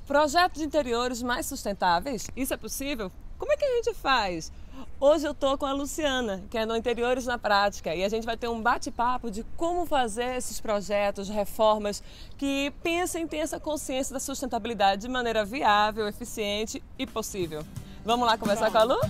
Projetos de interiores mais sustentáveis, isso é possível? Como é que a gente faz? Hoje eu estou com a Luciana, que é no Interiores na Prática, e a gente vai ter um bate-papo de como fazer esses projetos, reformas que pensem e tenham essa consciência da sustentabilidade de maneira viável, eficiente e possível. Vamos lá conversar com a Lu?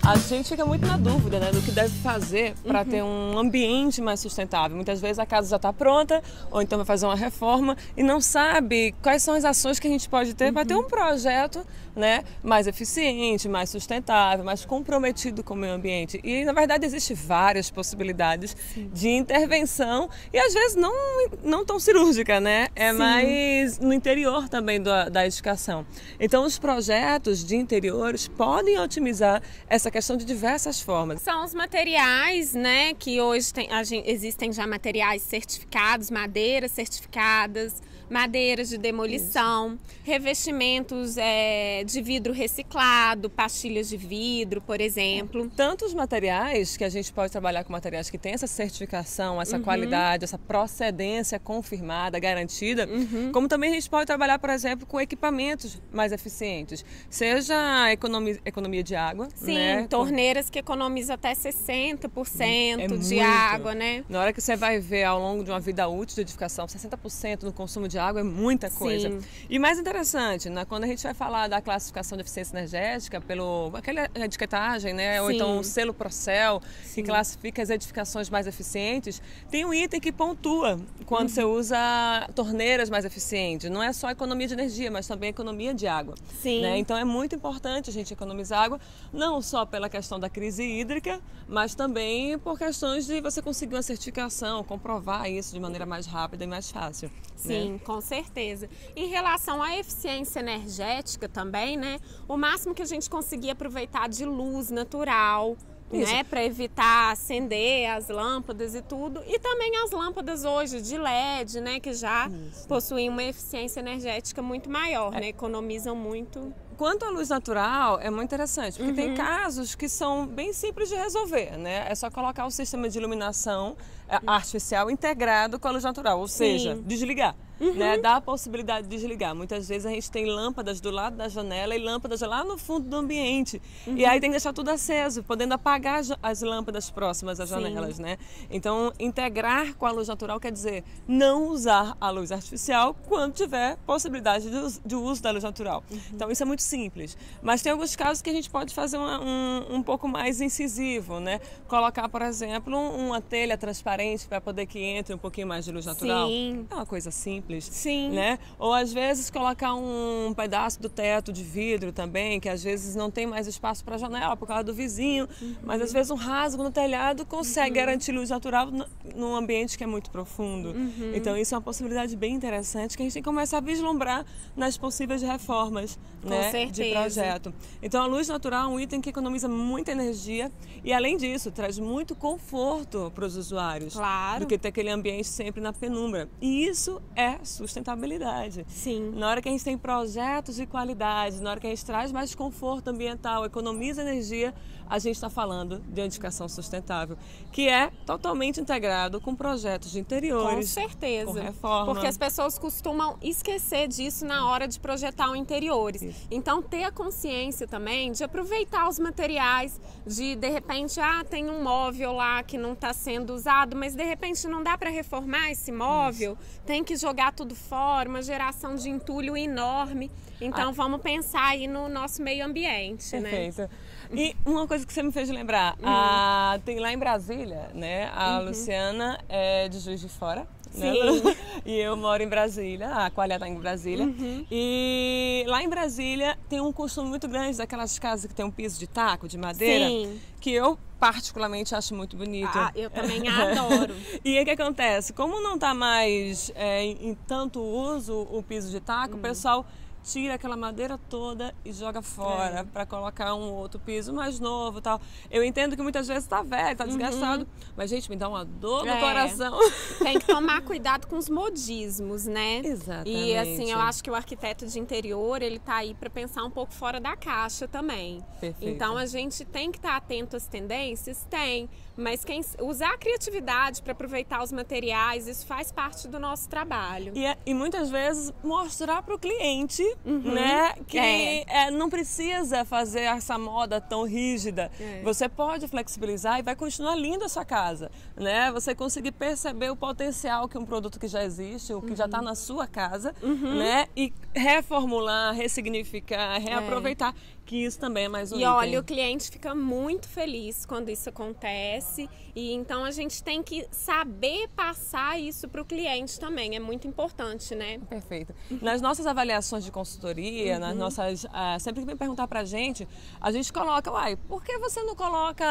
A gente fica muito na dúvida, né, do que deve fazer para ter um ambiente mais sustentável. Muitas vezes a casa já está pronta, ou então vai fazer uma reforma e não sabe quais são as ações que a gente pode ter para ter um projeto, né, mais eficiente, mais sustentável, mais comprometido com o meio ambiente. E, na verdade, existem várias possibilidades de intervenção e, às vezes, não tão cirúrgica, né? É mais no interior também da edificação. Então, os projetos de interiores podem otimizar essa questão de diversas formas. São os materiais, né, que hoje existem já materiais certificados, madeiras certificadas, madeiras de demolição, revestimentos de vidro reciclado, pastilhas de vidro, por exemplo. Tantos materiais que a gente pode trabalhar com materiais que têm essa certificação, essa qualidade, essa procedência confirmada, garantida, como também a gente pode trabalhar, por exemplo, com equipamentos mais eficientes, seja a economia de água, sim, né? Torneiras que economizam até 60% de água, né? Na hora que você vai ver ao longo de uma vida útil de edificação, 60% no consumo de água é muita coisa. Sim. E mais interessante, né, quando a gente vai falar da classificação de eficiência energética, aquela etiquetagem, né, ou então o selo Procel, que classifica as edificações mais eficientes, tem um item que pontua quando você usa torneiras mais eficientes. Não é só economia de energia, mas também economia de água. Sim. Né? Então é muito importante a gente economizar água, não só pela questão da crise hídrica, mas também por questões de você conseguir uma certificação, comprovar isso de maneira mais rápida e mais fácil. Sim, né? Com certeza. Em relação à eficiência energética também, né? O máximo que a gente conseguir aproveitar de luz natural, né, para evitar acender as lâmpadas e tudo. E também as lâmpadas hoje de LED, né, que já possuem uma eficiência energética muito maior, né? Economizam muito. Quanto à luz natural, é muito interessante, porque tem casos que são bem simples de resolver, né? É só colocar o sistema de iluminação artificial integrado com a luz natural, ou seja, desligar. Né? Dá a possibilidade de desligar. Muitas vezes a gente tem lâmpadas do lado da janela e lâmpadas lá no fundo do ambiente. E aí tem que deixar tudo aceso, podendo apagar as lâmpadas próximas às janelas, né? Então, integrar com a luz natural quer dizer não usar a luz artificial quando tiver possibilidade de uso da luz natural. Então, isso é muito simples. Mas tem alguns casos que a gente pode fazer um pouco mais incisivo, né? Colocar, por exemplo, uma telha transparente para poder que entre um pouquinho mais de luz natural. Sim. É uma coisa simples. Sim. Né? Ou às vezes colocar um pedaço do teto de vidro também, que às vezes não tem mais espaço para a janela por causa do vizinho, mas às vezes um rasgo no telhado consegue garantir luz natural num ambiente que é muito profundo. Então isso é uma possibilidade bem interessante que a gente tem que começar a vislumbrar nas possíveis reformas, né, de projeto. Então a luz natural é um item que economiza muita energia e além disso traz muito conforto para os usuários. Claro. Do que ter aquele ambiente sempre na penumbra. E isso é sustentabilidade. Sim. Na hora que a gente tem projetos de qualidade, na hora que a gente traz mais conforto ambiental, economiza energia, a gente está falando de edificação sustentável, que é totalmente integrado com projetos de interiores. Com certeza. Com reforma. Porque as pessoas costumam esquecer disso na hora de projetar o interiores. Isso. Então, ter a consciência também de aproveitar os materiais, de repente, tem um móvel lá que não está sendo usado, mas de repente não dá para reformar esse móvel, tem que jogar tudo fora, uma geração de entulho enorme. Então vamos pensar aí no nosso meio ambiente, Perfeito. Né? E uma coisa que você me fez lembrar, tem lá em Brasília, né? A Luciana é de Juiz de Fora. Né? E eu moro em Brasília, a Qualia está em Brasília. E lá em Brasília tem um costume muito grande daquelas casas que tem um piso de taco, de madeira, que eu particularmente acho muito bonito. Eu também adoro. E aí o que acontece? Como não está mais em tanto uso o piso de taco, o pessoal tira aquela madeira toda e joga fora para colocar um outro piso mais novo e tal. Eu entendo que muitas vezes tá velho, tá desgastado, mas, gente, me dá uma dor no coração. Tem que tomar cuidado com os modismos, né? Exatamente. E, assim, eu acho que o arquiteto de interior, ele tá aí para pensar um pouco fora da caixa também. Perfeito. Então, a gente tem que estar atento às tendências? Tem. Mas usar a criatividade para aproveitar os materiais, isso faz parte do nosso trabalho. E muitas vezes mostrar para o cliente, né, que não precisa fazer essa moda tão rígida. Você pode flexibilizar e vai continuar linda a sua casa, né? Você conseguir perceber o potencial que um produto que já existe, o que já está na sua casa, né? E reformular, ressignificar, reaproveitar. Que isso também é mais um item. E olha, o cliente fica muito feliz quando isso acontece, e então a gente tem que saber passar isso para o cliente também, é muito importante, né? Perfeito. Nas nossas avaliações de consultoria, nas nossas, sempre que vem perguntar pra gente, a gente coloca, por que você não coloca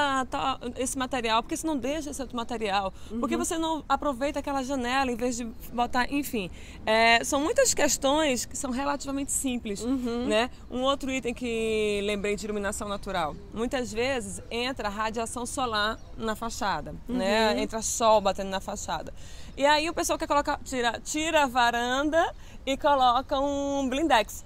esse material? Por que você não deixa esse outro material? Por que você não aproveita aquela janela em vez de botar, enfim. São muitas questões que são relativamente simples, né? Um outro item que lembrei de iluminação natural. Muitas vezes entra radiação solar na fachada, né? Entra sol batendo na fachada. E aí o pessoal quer colocar, tira a varanda e coloca um blindex.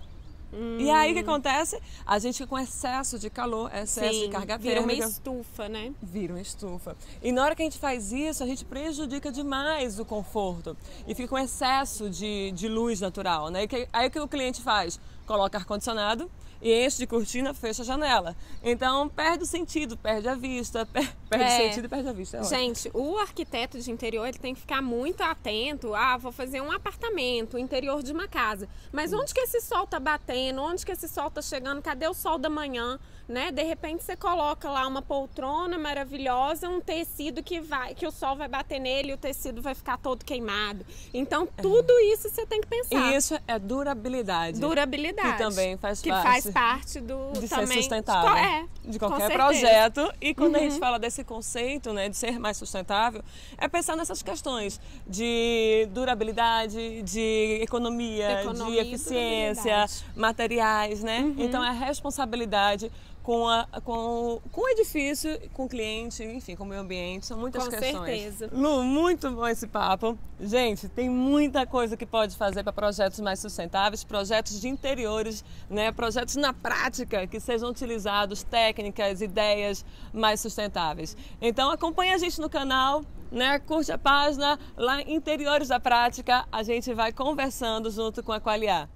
E aí o que acontece? A gente fica com excesso de calor, excesso de carga térmica. Vira uma estufa, né? Vira uma estufa. E na hora que a gente faz isso, a gente prejudica demais o conforto. E fica com excesso de luz natural, né? Aí o que o cliente faz? Coloca ar-condicionado e enche de cortina, fecha a janela. Então perde o sentido, perde a vista, perde o sentido e perde a vista. Gente, o arquiteto de interior, ele tem que ficar muito atento. Vou fazer um apartamento, o interior de uma casa. Mas onde que esse sol tá batendo? Onde que esse sol tá chegando? Cadê o sol da manhã? Né? De repente você coloca lá uma poltrona maravilhosa, um tecido que o sol vai bater nele e o tecido vai ficar todo queimado. Então tudo isso você tem que pensar. E isso é durabilidade. Durabilidade. Que também faz parte de ser sustentável. De qualquer projeto. E quando a gente fala desse conceito, né, de ser mais sustentável, é pensar nessas questões de durabilidade, de economia de eficiência, materiais, né? Então é responsabilidade com o edifício, com o cliente, enfim, com o meio ambiente, são muitas questões. Com certeza. Lu, muito bom esse papo. Gente, tem muita coisa que pode fazer para projetos mais sustentáveis, projetos de interiores, né, projetos na prática que sejam utilizados, técnicas, ideias mais sustentáveis. Então acompanhe a gente no canal, né, curte a página, lá Interiores da Prática, a gente vai conversando junto com a Qualiar.